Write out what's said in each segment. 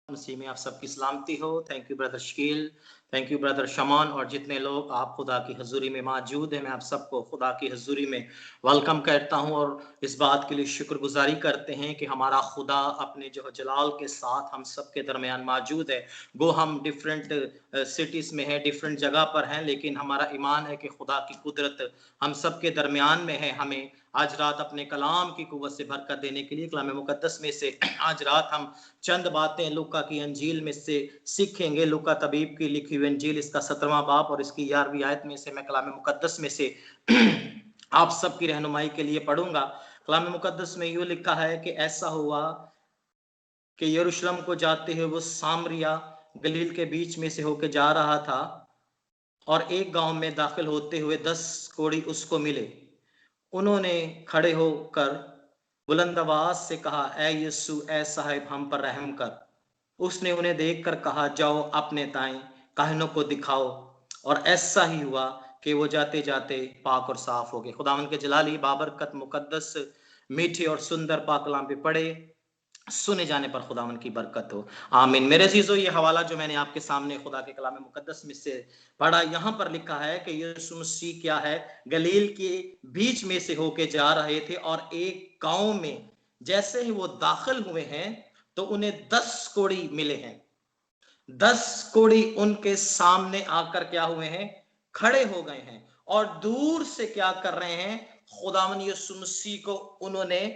मसीह में आप सबकी सलामती हो। Thank you brother Shakeel, thank you brother Shaman और जितने लोग आप खुदा की हजूरी में मौजूद हैं, मैं आप सबको खुदा की हजूरी में वेलकम करता हूं और इस बात के लिए शुक्रगुजारी करते हैं कि हमारा खुदा अपने जो जलाल के साथ हम सबके दरमियान मौजूद है। गो हम डिफरेंट सिटीज में है, डिफरेंट जगह पर हैं, लेकिन हमारा ईमान है कि खुदा की कुदरत हम सबके दरमियान में है। हमें आज रात अपने कलाम की कुव्वत से बरकत देने के लिए कलाम मुकद्दस में से आज रात हम चंद बातें लूका की अंजील में से सीखेंगे। लूका तबीब की लिखी हुई अंजील, इसका 17वां बाब और इसकी 11वीं आयत में से मैं कलाम मुकद्दस में से आप सबकी रहनुमाई के लिए पढ़ूंगा। कलाम मुकद्दस में यूं लिखा है कि ऐसा हुआ कि यरूशलेम को जाते हुए वो सामरिया गलील के बीच में से होकर जा रहा था और एक गांव में दाखिल होते हुए 10 कोढ़ी उसको मिले। उन्होंने खड़े होकर बुलंद आवाज से कहा, ऐ यीशु, ऐ साहिब, हम पर रहम कर। उसने उन्हें देखकर कहा, जाओ अपने ताई काहिनों को दिखाओ। और ऐसा ही हुआ कि वो जाते जाते पाक और साफ हो गए। खुदावंद के जलाली बाबरकत मुकद्दस मीठे और सुंदर पाक कलाम पे पढ़े सुने जाने पर खुदावन की बरकत हो, आमीन। मेरे अजीजों, ये हवाला जो मैंने आपके सामने खुदा के कलाम मुकद्दस में से पढ़ा, यहाँ पर लिखा है कि यीशु मसीह क्या है, गलील के बीच में से होके जा रहे थे और एक गांव में जैसे ही वो दाखिल हुए हैं तो उन्हें 10 कोढ़ी मिले हैं। 10 कोढ़ी उनके सामने आकर क्या हुए हैं, खड़े हो गए हैं और दूर से क्या कर रहे हैं, खुदावन यीशु मसीह को उन्होंने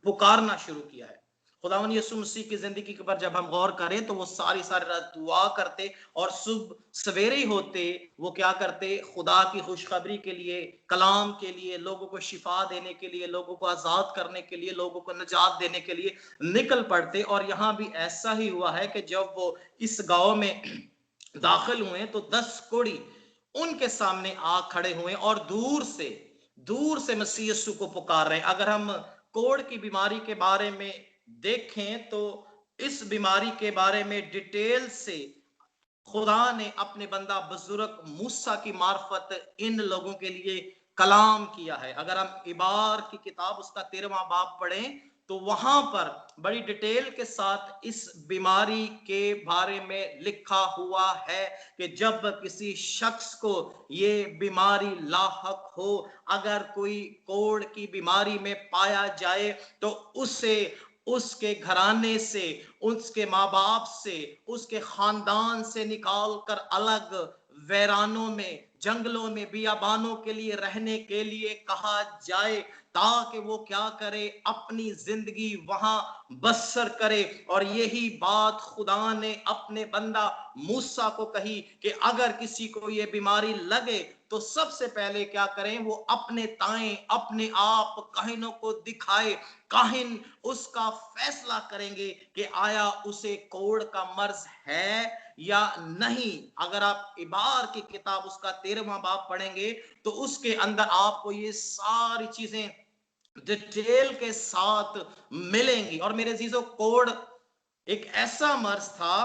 पुकारना शुरू किया है। खुदावन यीशु मसीह की जिंदगी पर जब हम गौर करें तो वो सारी रात दुआ करते और सुबह सवेरे होते वो क्या करते, खुदा की खुशखबरी के लिए, कलाम के लिए, लोगों को शिफा देने के लिए, लोगों को आजाद करने के लिए, लोगों को निजात देने के लिए निकल पड़ते। और यहाँ भी ऐसा ही हुआ है कि जब वो इस गांव में दाखिल हुए तो 10 कोढ़ी उनके सामने आ खड़े हुए और दूर से मसीह यीशु को पुकार रहे हैं। अगर हम कोढ़ की बीमारी के बारे में देखें तो इस बीमारी के बारे में डिटेल से खुदा ने अपने बंदा बुजुर्ग मूसा की मार्फत इन लोगों के लिए कलाम किया है। अगर हम इबार की किताब उसका 13वां बाब पढ़ें तो वहां पर बड़ी डिटेल के साथ इस बीमारी के बारे में लिखा हुआ है कि जब किसी शख्स को ये बीमारी लाहक हो, अगर कोई कोढ़ की बीमारी में पाया जाए तो उसे उसके घराने से, उसके माँ बाप से, उसके खानदान से निकाल कर अलग वैरानों में, जंगलों में, बियाबानों के लिए रहने के लिए कहा जाए, ताकि वो क्या करे, अपनी जिंदगी वहां बसर करे। और यही बात खुदा ने अपने बंदा मूसा को कही कि अगर किसी को ये बीमारी लगे तो सबसे पहले क्या करें, वो अपने ताएं, अपने आप काहिनों को दिखाए। काहिन उसका फैसला करेंगे कि आया उसे कोढ़ का मर्ज है या नहीं। अगर आप इबार की किताब उसका 13वां बाब पढ़ेंगे तो उसके अंदर आपको ये सारी चीजें डिटेल के साथ मिलेंगी। और मेरे अजीजों, कोढ़ एक ऐसा मर्ज था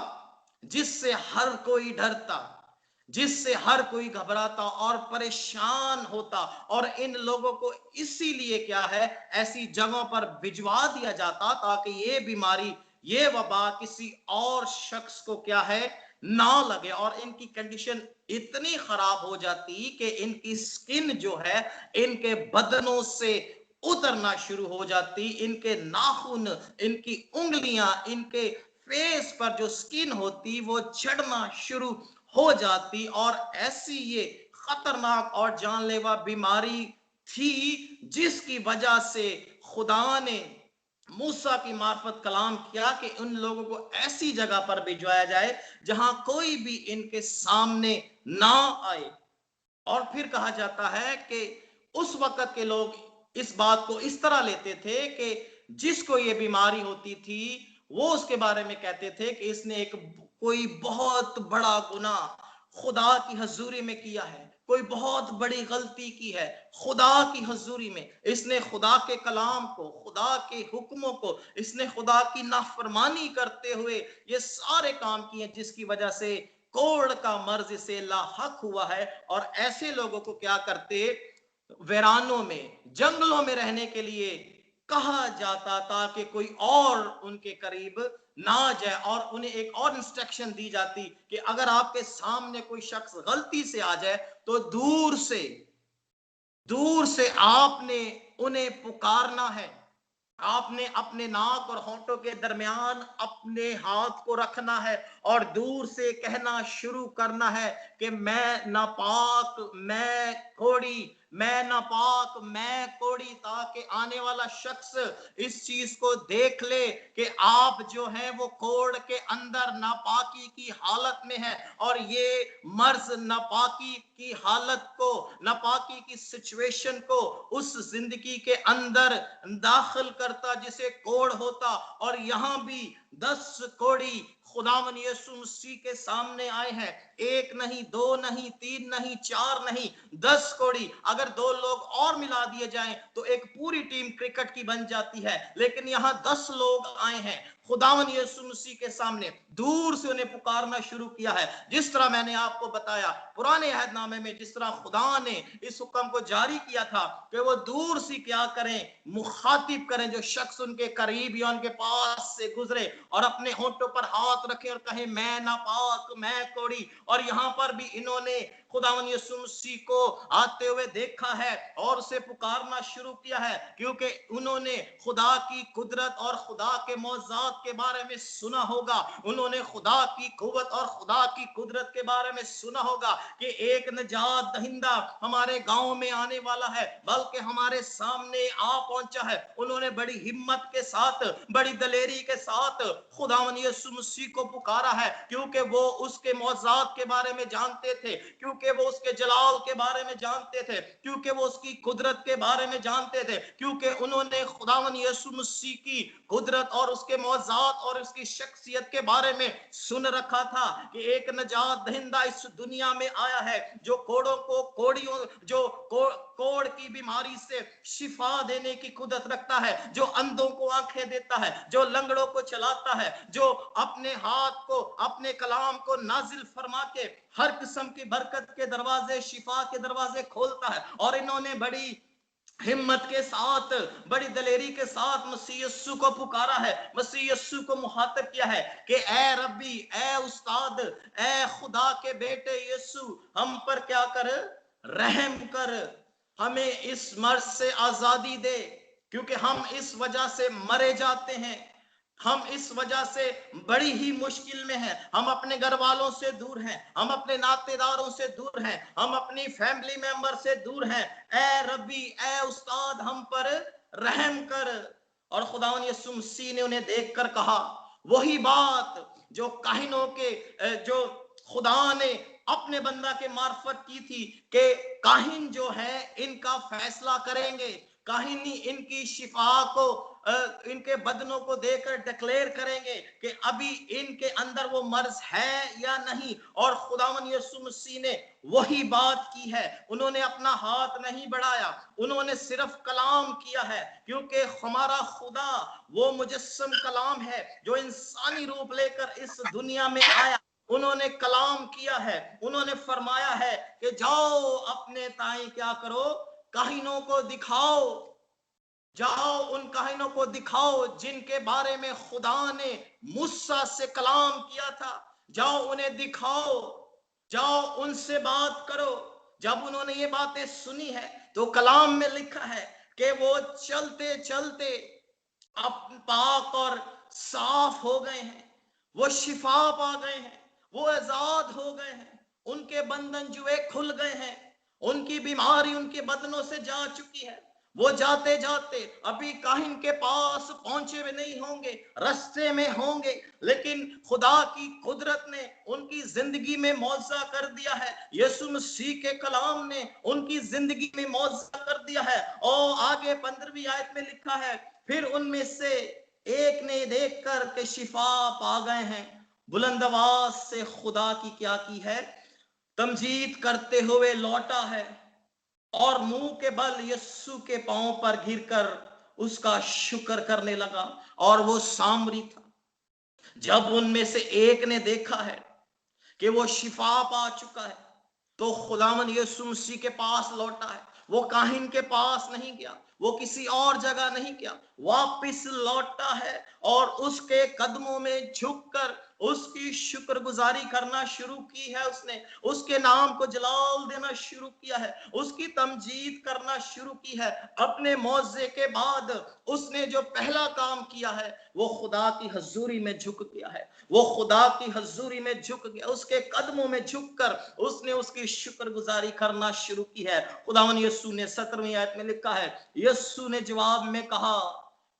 जिससे हर कोई डरता, जिससे हर कोई घबराता और परेशान होता। और इन लोगों को इसीलिए क्या है, ऐसी जगहों पर भिजवा दिया जाता ताकि ये बीमारी, ये वबा किसी और शख्स को क्या है, ना लगे। और इनकी कंडीशन इतनी खराब हो जाती कि इनकी स्किन जो है इनके बदनों से उतरना शुरू हो जाती, इनके नाखून, इनकी उंगलियां, इनके फेस पर जो स्किन होती वो झड़ना शुरू हो जाती। और ऐसी ये खतरनाक और जानलेवा बीमारी थी जिसकी वजह से खुदा ने मूसा की मार्फत कलाम किया कि उन लोगों को ऐसी जगह पर भिजवाया जाए जहां कोई भी इनके सामने ना आए। और फिर कहा जाता है कि उस वक्त के लोग इस बात को इस तरह लेते थे कि जिसको ये बीमारी होती थी वो उसके बारे में कहते थे कि इसने एक कोई बहुत बड़ा गुनाह खुदा की हजूरी में किया है, कोई बहुत बड़ी गलती की है खुदा की हजूरी में, इसने खुदा के कलाम को, खुदा के हुक्मों को, इसने खुदा की नाफरमानी करते हुए ये सारे काम किए जिसकी वजह से कोढ़ का मर्ज इसे लाहक हुआ है। और ऐसे लोगों को क्या करते, वीरानों में, जंगलों में रहने के लिए कहा जाता था कि कोई और उनके करीब ना जाए। और उन्हें एक और इंस्ट्रक्शन दी जाती कि अगर आपके सामने कोई शख्स गलती से आ जाए तो दूर से आपने उन्हें पुकारना है। आपने अपने नाक और होंठों के दरमियान अपने हाथ को रखना है और दूर से कहना शुरू करना है कि मैं नापाक, मैं कोड़ी, मैं नापाक, मैं कोड़ी, ताकि आने वाला शख्स इस चीज को देख ले कि आप जो है वो कोड़ के अंदर नापाकी की हालत में है। और ये मर्ज नापाकी की हालत को, नापाकी की सिचुएशन को उस जिंदगी के अंदर दाखिल करता जिसे कोड़ होता। और यहां भी 10 कोड़ी खुदावन यीशु मसीह के सामने आए हैं। एक नहीं, दो नहीं, तीन नहीं, चार नहीं, 10 कोड़ी। अगर 2 लोग और मिला दिए जाएं तो एक पूरी टीम क्रिकेट की बन जाती है। लेकिन यहां 10 लोग आए हैं खुदावन यीशु मसीह के सामने, दूर से उन्हें पुकारना शुरू किया है। जिस तरह मैंने आपको बताया पुराने अहदनामे में जिस तरह खुदा ने इस हुक्म को जारी किया था कि वो दूर से क्या करें, मुखातिब करें जो शख्स उनके करीब या उनके पास से गुजरे और अपने होंठों पर हाथ रखे और कहे मैं नापाक, मैं कोड़ी। और यहां पर भी इन्होंने खुदावन यीशु मसीह को आते हुए देखा है और उसे पुकारना शुरू किया है, क्योंकि उन्होंने खुदा की कुदरत और खुदा के मौजूद के बारे में सुना होगा। उन्होंने खुदा की कुव्वत और खुदा की कुदरत के बारे में सुना होगा कि एक निजात दहिंदा हमारे गांव में आने वाला है, बल्कि हमारे सामने आ पहुंचा है। उन्होंने बड़ी हिम्मत के साथ, बड़ी दलेरी के साथ खुदावन यीशु मसीह को पुकारा है, क्योंकि वो उसके मौजूद के बारे में जानते थे, क्योंकि वो उसके जलाल के बारे में जानते थे, क्योंकि वो उसकी कुदरत के बारे में जानते थे, क्योंकि उन्होंने खुदावन यीशु मसीह की कुदरत और उसके मौजूद और उसकी शख्सियत के बारे में सुन रखा था कि एक निजात दहिंदा इस दुनिया में आया है जो कोड़ों को, कोड़ियों, जो कोड़ की बीमारी से शिफा देने की कुदरत रखता है, जो अंधों को आंखें देता है, जो लंगड़ों को चलाता है, जो अपने हाथ को, अपने कलाम को नाजिल फरमा के हर किस्म की बरकत के दरवाजे, शिफा के दरवाजे खोलता है। और इन्होंने बड़ी हिम्मत के साथ, बड़ी दलेरी के साथ मसीह यीशु को पुकारा है, मसीह यीशु को मुखातिब किया है कि ए रब्बी, ए उस्ताद, ए खुदा के बेटे यीशु, हम पर क्या कर, रहम कर, हमें इस मर्ज से आजादी दे, क्योंकि हम इस वजह से मरे जाते हैं, हम इस वजह से बड़ी ही मुश्किल में हैं, हम अपने घर वालों से दूर हैं, हम अपने नातेदारों से दूर हैं, हम अपनी फैमिली मेंबर से दूर हैं। ए रब्बी, ए उस्ताद, हम पर रहम कर। और खुदावन यीशु मसीह ने उन्हें देखकर कहा वही बात जो काहिनों के, जो खुदा ने अपने बंदा के मार्फत की थी कि काहिन जो है इनका फैसला करेंगे, काहिनी इनकी शिफा को, इनके बदनों को देकर डिक्लेयर करेंगे कि अभी इनके अंदर वो मर्ज है या नहीं। और खुदावन यीशु मसीह ने वही बात की है। उन्होंने अपना हाथ नहीं बढ़ाया, उन्होंने सिर्फ कलाम किया है, क्योंकि हमारा खुदा वो मुजस्सम कलाम है जो इंसानी रूप लेकर इस दुनिया में आया। उन्होंने कलाम किया है, उन्होंने फरमाया है कि जाओ अपने ताई क्या करो, काहिनों को दिखाओ, जाओ उन काहिनों को दिखाओ जिनके बारे में खुदा ने मूसा से कलाम किया था, जाओ उन्हें दिखाओ, जाओ उनसे बात करो। जब उन्होंने ये बातें सुनी है तो कलाम में लिखा है कि वो चलते चलते अब पाक और साफ हो गए हैं, वो शिफा पा गए हैं, वो आजाद हो गए हैं, उनके बंधन जुए खुल गए हैं, उनकी बीमारी उनके बदनों से जा चुकी है। वो जाते जाते अभी काहिन के पास पहुंचे हुए नहीं होंगे, रास्ते में होंगे, लेकिन खुदा की कुदरत ने उनकी जिंदगी में मौजा कर दिया है, यीशु मसीह के कलाम ने उनकी जिंदगी में मौजा कर दिया है। और आगे 15वीं आयत में लिखा है, फिर उनमें से एक ने देखकर के शिफा पा गए हैं, बुलंद आवाज से खुदा की क्या की है, तमजीद करते हुए लौटा है और मुंह के बल यीशु के पांव पर गिरकर उसका शुक्र करने लगा। और वो सामरी था। जब उनमें से एक ने देखा है कि वो शिफा पा चुका है तो खुदावन यीशु मसीह के पास लौटा है। वो काहिन के पास नहीं गया, वो किसी और जगह नहीं गया, वापस लौटा है और उसके कदमों में झुककर उसकी शुक्रगुजारी करना शुरू की है। उसने उसके नाम को जलाल देना शुरू किया है, उसकी तमजीद करना शुरू की है। अपने मौजे के बाद उसने जो पहला काम किया है वो खुदा की हजूरी में झुक गया है, वो खुदा की हजूरी में झुक गया, उसके कदमों में झुककर उसने उसकी शुक्रगुजारी करना शुरू की है। खुदावन यीशु ने 17वीं आयत में लिखा है, यीशु ने जवाब में कहा,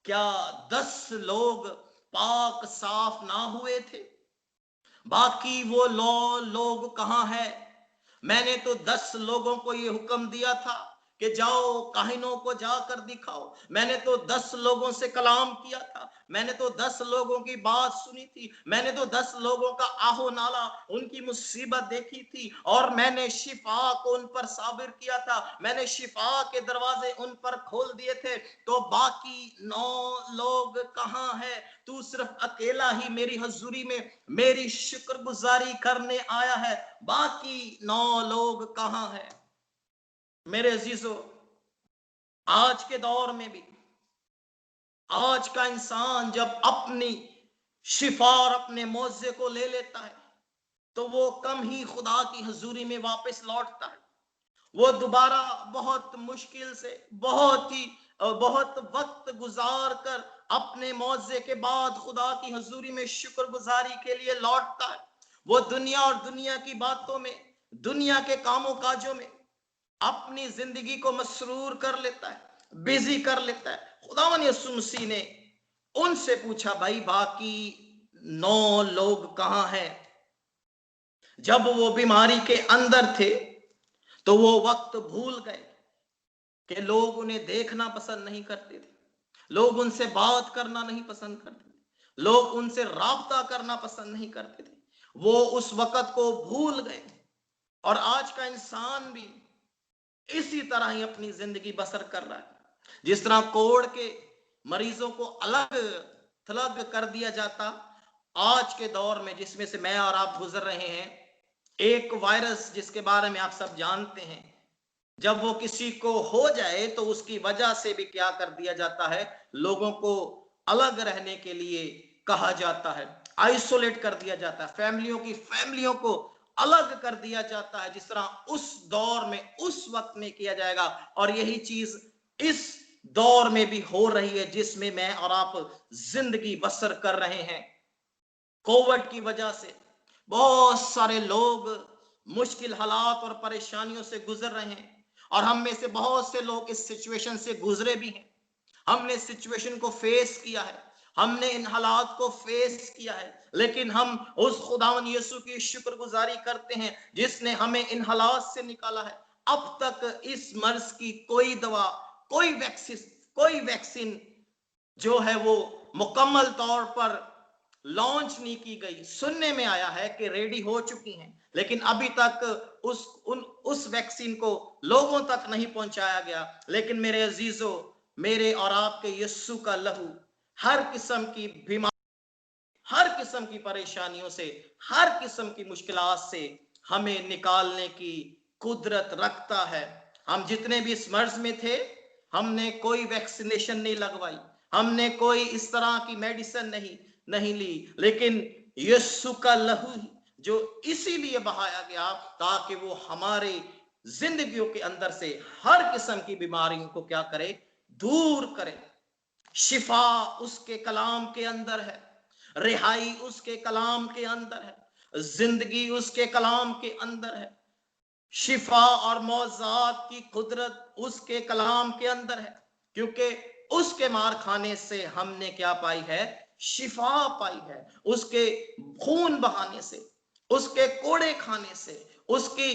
क्या 10 लोग पाक साफ ना हुए थे? बाकी वो लोग कहां है? मैंने तो 10 लोगों को ये हुक्म दिया था कि जाओ काहिनों को जाकर दिखाओ। मैंने तो 10 लोगों से कलाम किया था, मैंने तो 10 लोगों की बात सुनी थी, मैंने तो 10 लोगों का आहो नाला, उनकी मुसीबत देखी थी और मैंने शिफा को उन पर साबिर किया था, मैंने शिफा के दरवाजे उन पर खोल दिए थे। तो बाकी 9 लोग कहां है? तू सिर्फ अकेला ही मेरी हजूरी में मेरी शुक्रगुजारी करने आया है, बाकी 9 लोग कहां है? मेरे अजीजों, आज के दौर में भी आज का इंसान जब अपनी शिफा और अपने मौजे को ले लेता है तो वो कम ही खुदा की हजूरी में वापस लौटता है। वो दोबारा बहुत मुश्किल से बहुत वक्त गुजार कर अपने मौजे के बाद खुदा की हजूरी में शुक्रगुजारी के लिए लौटता है। वो दुनिया और दुनिया की बातों में, दुनिया के कामों काजों में अपनी जिंदगी को मसरूर कर लेता है, बिजी कर लेता है। खुदावन यीशु मसीह ने उनसे पूछा, भाई बाकी 9 लोग कहां हैं? जब वो बीमारी के अंदर थे तो वो वक्त भूल गए कि लोग उन्हें देखना पसंद नहीं करते थे, लोग उनसे बात करना नहीं पसंद करते थे, लोग उनसे राब्ता करना पसंद नहीं करते थे। वो उस वक्त को भूल गए। और आज का इंसान भी इसी तरह ही अपनी जिंदगी बसर कर रहा है। जिस तरह कोविड के मरीजों को अलग थलग कर दिया जाता, आज के दौर में जिसमें से मैं और आप गुजर रहे हैं, एक वायरस जिसके बारे में आप सब जानते हैं, जब वो किसी को हो जाए तो उसकी वजह से भी क्या कर दिया जाता है, लोगों को अलग रहने के लिए कहा जाता है, आइसोलेट कर दिया जाता है, फैमिलियों को अलग कर दिया जाता है, जिस तरह उस दौर में उस वक्त में किया जाएगा। और यही चीज इस दौर में भी हो रही है जिसमें मैं और आप जिंदगी बसर कर रहे हैं। कोविड की वजह से बहुत सारे लोग मुश्किल हालात और परेशानियों से गुजर रहे हैं और हम में से बहुत से लोग इस सिचुएशन से गुजरे भी हैं। हमने सिचुएशन को फेस किया है, हमने इन हालात को फेस किया है, लेकिन हम उस खुदावन यीशु की शुक्रगुजारी करते हैं जिसने हमें इन हालात से निकाला है। अब तक इस मर्ज की कोई दवा, कोई वैक्सीन जो है वो मुकम्मल तौर पर लॉन्च नहीं की गई। सुनने में आया है कि रेडी हो चुकी हैं, लेकिन अभी तक उस वैक्सीन को लोगों तक नहीं पहुंचाया गया। लेकिन मेरे अजीजों, मेरे और आपके यीशु का लहू हर किस्म की बीमारी, हर किस्म की परेशानियों से, हर किस्म की मुश्किलात से हमें निकालने की कुदरत रखता है। हम जितने भी इस मर्ज में थे, हमने कोई वैक्सीनेशन नहीं लगवाई, हमने कोई इस तरह की मेडिसिन नहीं ली, लेकिन यीशु का लहू जो इसीलिए बहाया गया ताकि वो हमारे जिंदगियों के अंदर से हर किस्म की बीमारियों को क्या करे, दूर करे। शिफा उसके कलाम के अंदर है, रिहाई उसके कलाम के अंदर है, जिंदगी उसके कलाम के अंदर है। शिफा और मौजात की कुदरत उसके कलाम के अंदर है, क्योंकि उसके मार खाने से हमने क्या पाई है, शिफा पाई है। उसके खून बहाने से, उसके कोड़े खाने से, उसकी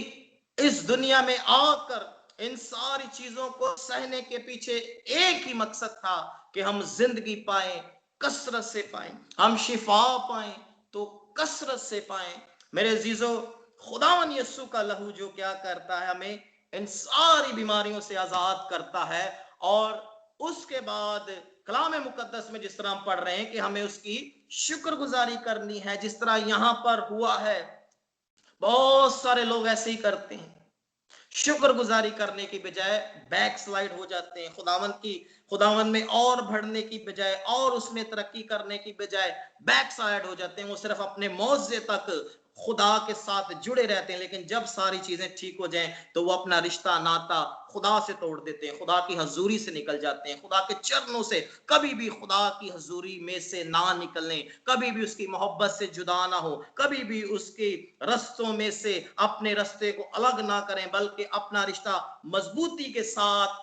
इस दुनिया में आकर इन सारी चीजों को सहने के पीछे एक ही मकसद था कि हम जिंदगी पाए, कसरत से पाए, हम शिफा पाए तो कसरत से पाए। मेरे अजीजों, खुदावन यीशु का लहू जो क्या करता है, हमें इन सारी बीमारियों से आजाद करता है। और उसके बाद कलाम मुकद्दस में जिस तरह हम पढ़ रहे हैं कि हमें उसकी शुक्रगुजारी करनी है, जिस तरह यहां पर हुआ है, बहुत सारे लोग ऐसे ही करते हैं, शुक्रगुजारी करने की बजाय बैक स्लाइड हो जाते हैं। खुदावन में और बढ़ने की बजाय और उसमें तरक्की करने की बजाय बैक साइड हो जाते हैं। वो सिर्फ अपने मौजे तक खुदा के साथ जुड़े रहते हैं, लेकिन जब सारी चीजें ठीक हो जाएं तो वो अपना रिश्ता नाता खुदा से तोड़ देते हैं, खुदा की हजूरी से निकल जाते हैं। खुदा के चरणों से कभी भी खुदा की हजूरी में से ना निकलने, कभी भी उसकी मोहब्बत से जुदा ना हो, कभी भी उसके रस्तों में से अपने रास्ते को अलग ना करें, बल्कि अपना रिश्ता मजबूती के साथ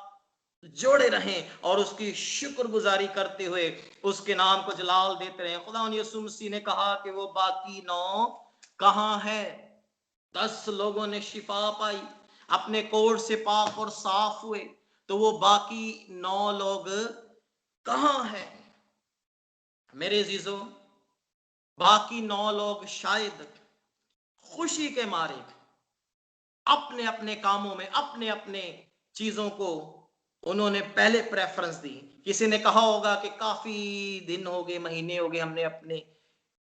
जोड़े रहें और उसकी शुक्रगुजारी करते हुए उसके नाम को जलाल देते रहें। खुदा यीशु मसीह ने कहा कि वो बाकी 9 कहां है? 10 लोगों ने शिफा पाई, अपने कोढ़ से पाक और साफ हुए, तो वो बाकी 9 लोग कहां है? मेरे अजीजों, बाकी 9 लोग शायद खुशी के मारे अपने अपने कामों में अपने अपने चीजों को उन्होंने पहले प्रेफरेंस दी। किसी ने कहा होगा कि काफी दिन हो गए, महीने हो गए, हमने अपने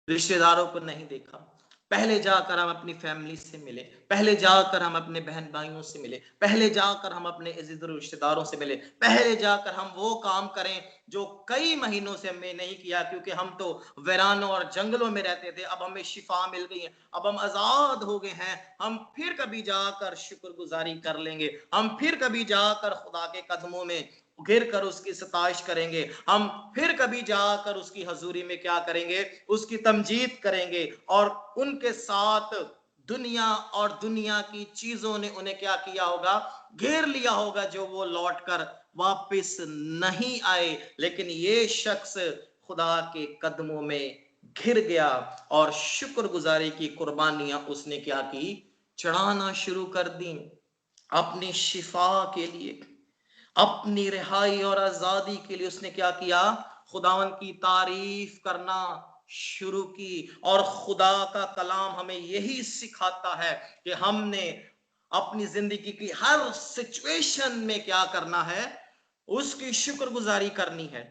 रिश्तेदारों को नहीं देखा। पहले जाकर हम अपनी फैमिली से मिले, पहले जाकर हम अपने बहन भाइयों से मिले, पहले जाकर हम अपने अजीज रिश्तेदारों से मिले, पहले जाकर हम वो काम करें जो कई महीनों से हमने नहीं किया, क्योंकि हम तो वीरानों और जंगलों में रहते थे। अब हमें शिफा मिल गई है, अब हम आजाद हो गए हैं। हम फिर कभी जाकर शुक्रगुजारी कर लेंगे, हम फिर कभी जाकर खुदा के कदमों में गिर कर उसकी सताइश करेंगे, हम फिर कभी जाकर उसकी हजूरी में क्या करेंगे? उसकी तमजीद करेंगे। और उनके साथ दुनिया और दुनिया की चीजों ने उन्हें क्या किया होगा? घेर लिया होगा, जो वो लौट कर वापस नहीं आए। लेकिन ये शख्स खुदा के कदमों में घिर गया और शुक्रगुजारी की कुर्बानियां उसने क्या की? चढ़ाना शुरू कर दी। अपनी शिफा के लिए, अपनी रिहाई और आजादी के लिए उसने क्या किया? खुदावन की तारीफ करना शुरू की। और खुदा का कलाम हमें यही सिखाता है कि हमने अपनी जिंदगी की हर सिचुएशन में क्या करना है? उसकी शुक्रगुजारी करनी है,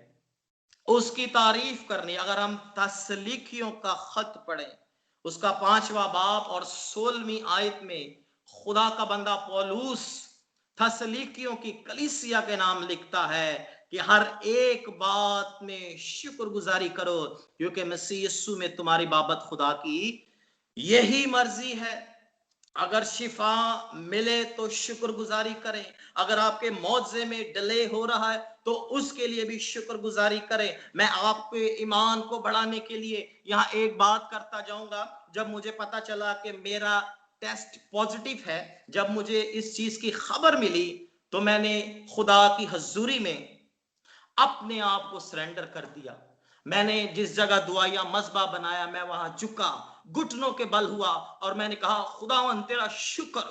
उसकी तारीफ करनी। अगर हम तसलीखियों का खत पढ़ें, उसका 5वां बाब और 16वीं आयत में खुदा का बंदा पौलुस थसलीकियों की कलीसिया के नाम लिखता है कि हर एक बात में शुक्रगुजारी करो, क्योंकि मसीह यीशु में तुम्हारी बाबत खुदा की यही मर्जी है। अगर शिफा मिले तो शुक्रगुजारी करें, अगर आपके मौजे में डिले हो रहा है तो उसके लिए भी शुक्रगुजारी करें। मैं आपके ईमान को बढ़ाने के लिए यहाँ एक बात करता जाऊंगा। जब मुझे पता चला कि मेरा टेस्ट पॉजिटिव है, जब मुझे इस चीज की खबर मिली, तो मैंने खुदा की हजूरी में अपने आप को सरेंडर कर दिया। मैंने जिस जगह दुआया मजबा बनाया, मैं वहां झुका, घुटनों के बल हुआ और मैंने कहा, खुदावन तेरा शुक्र,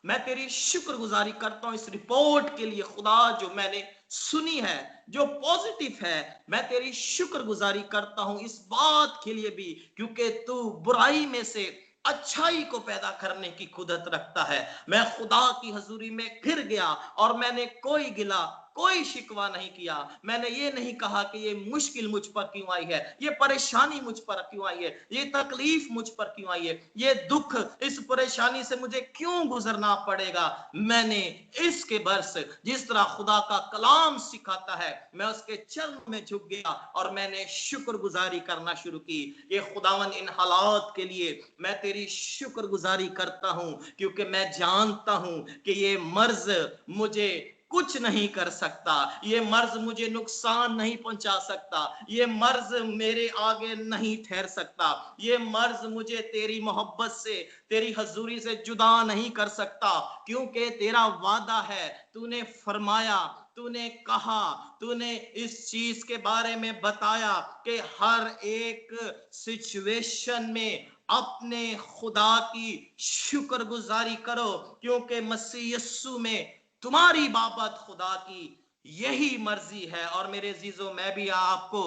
मैं तेरी शुक्रगुजारी करता हूं इस रिपोर्ट के लिए खुदा, जो मैंने सुनी है, जो पॉजिटिव है। मैं तेरी शुक्रगुजारी करता हूं इस बात के लिए भी, क्योंकि तू बुराई में से अच्छाई को पैदा करने की कुदरत रखता है। मैं खुदा की हजूरी में फिर गया और मैंने कोई गिला, कोई शिकवा नहीं किया। मैंने ये नहीं कहा कि ये मुश्किल मुझ पर क्यों आई है, ये परेशानी मुझ पर क्यों आई है, ये तकलीफ मुझ पर क्यों आई है, ये दुख, इस परेशानी से मुझे क्यों गुजरना पड़ेगा। मैंने इसके बरस जिस तरह खुदा का कलाम सिखाता है, मैं उसके चरणों में झुक गया और मैंने शुक्रगुजारी करना शुरू की। ये खुदावन, इन हालात के लिए मैं तेरी शुक्रगुजारी करता हूं, क्योंकि मैं जानता हूं कि ये मर्ज मुझे कुछ नहीं कर सकता, ये मर्ज मुझे नुकसान नहीं पहुंचा सकता, ये मर्ज मेरे आगे नहीं ठहर सकता, ये मर्ज मुझे तेरी मोहब्बत से, तेरी हजूरी से जुदा नहीं कर सकता, क्योंकि तेरा वादा है, तूने फरमाया, तूने कहा, तूने इस चीज के बारे में बताया कि हर एक सिचुएशन में अपने खुदा की शुक्रगुजारी करो, क्योंकि मसीह यीशु में तुम्हारी बाबत खुदा की यही मर्जी है। और मेरे अजीजों, मैं भी आपको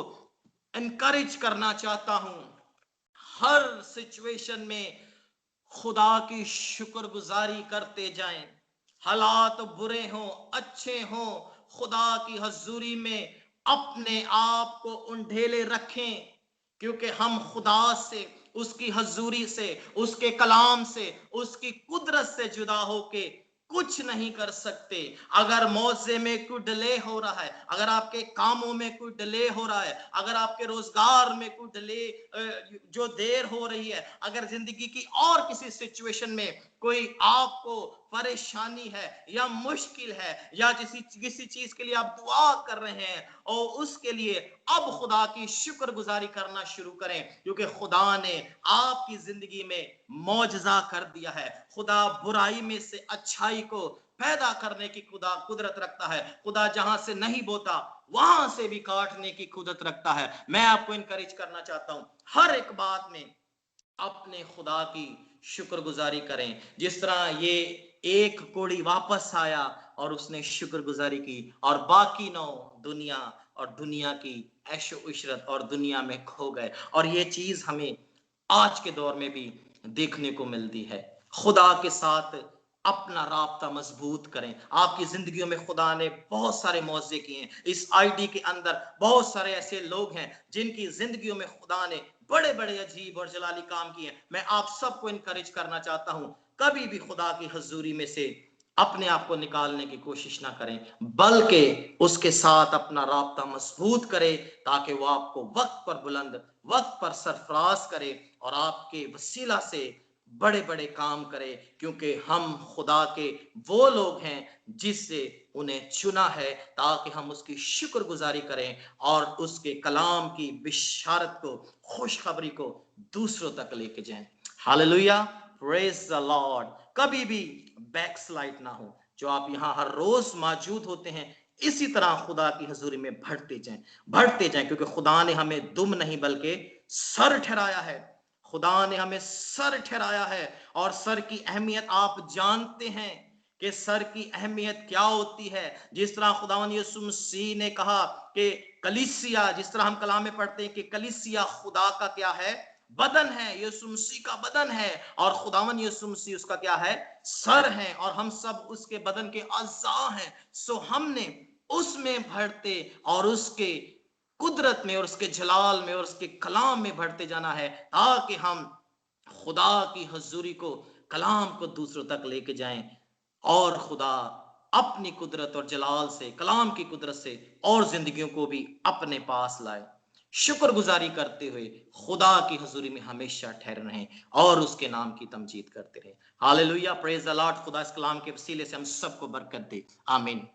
एनकरेज करना चाहता हूं, हर सिचुएशन में खुदा की शुक्रगुजारी करते जाएं। हालात बुरे हों, अच्छे हों, खुदा की हजूरी में अपने आप को उंडेले रखें, क्योंकि हम खुदा से उसकी हजूरी से, उसके कलाम से, उसकी कुदरत से जुदा होके कुछ नहीं कर सकते। अगर मौजे में कोई डिले हो रहा है, अगर आपके कामों में कोई डिले हो रहा है, अगर आपके रोजगार में कोई डिले जो देर हो रही है, अगर जिंदगी की और किसी सिचुएशन में कोई आपको परेशानी है या मुश्किल है, या किसी चीज के लिए आप दुआ कर रहे हैं, और उसके लिए अब खुदा की शुक्रगुजारी करना शुरू करें, क्योंकि खुदा ने आपकी जिंदगी में मौजजा कर दिया है। खुदा बुराई में से अच्छाई को पैदा करने की खुदा कुदरत रखता है। खुदा जहां से नहीं बोता वहां से भी काटने की कुदरत रखता है। मैं आपको इनकरेज करना चाहता हूं, हर एक बात में अपने खुदा की शुक्रगुजारी करें। जिस तरह ये एक कोड़ी वापस आया और उसने शुक्रगुजारी की, और बाकी 9 दुनिया और दुनिया की ऐशो इशरत और दुनिया में खो गए। और ये चीज हमें आज के दौर में भी देखने को मिलती है। खुदा के साथ अपना राब्ता मजबूत करें। आपकी जिंदगियों में खुदा ने बहुत सारे मौजे किए हैं। इस आईडी के अंदर बहुत सारे ऐसे लोग हैं जिनकी जिंदगियों में खुदा ने बड़े बड़े अजीब और जलाली काम किए। मैं आप सबको इनकरेज करना चाहता हूं, कभी भी खुदा की हजूरी में से अपने आप को निकालने की कोशिश ना करें, बल्कि उसके साथ अपना राब्ता मजबूत करें, ताकि वो आपको वक्त पर बुलंद, वक्त पर सरफराज करे और आपके वसीला से बड़े बड़े काम करे। क्योंकि हम खुदा के वो लोग हैं जिससे उन्हें चुना है, ताकि हम उसकी शुक्रगुजारी करें और उसके कलाम की बिशारत को, खुशखबरी को दूसरों तक लेके जाएं। Hallelujah, praise the Lord. कभी भी बैकस्लाइड ना हो। जो आप यहाँ हर रोज मौजूद होते हैं, इसी तरह खुदा की हजूरी में बढ़ते जाएं, क्योंकि खुदा ने हमें दुम नहीं बल्कि सर ठहराया है। खुदा ने हमें सर ठहराया है, और सर की अहमियत आप जानते हैं कि सर की अहमियत क्या होती है। जिस तरह खुदावंद यीशु मसीह ने कहा कि कलीसिया, जिस तरह हम कलाम में पढ़ते हैं कि कलीसिया खुदा का क्या है, बदन है, यीशु मसीह का बदन है, और खुदावंद यीशु मसीह उसका क्या है, सर है, और हम सब उसके बदन के अज़ा हैं। सो हमने उसमें बढ़ते और उसके कुदरत में और उसके जलाल में और उसके कलाम में बढ़ते जाना है, ताकि हम खुदा की हजूरी को, कलाम को दूसरों तक लेके जाएं, और खुदा अपनी कुदरत और जलाल से, कलाम की कुदरत से और जिंदगियों को भी अपने पास लाए। शुक्रगुजारी करते हुए खुदा की हजूरी में हमेशा ठहरे रहें और उसके नाम की तमजीद करते रहें। Hallelujah, praise the Lord. खुदा इस कलाम के वसीले से हम सबको बरकत दे। आमीन।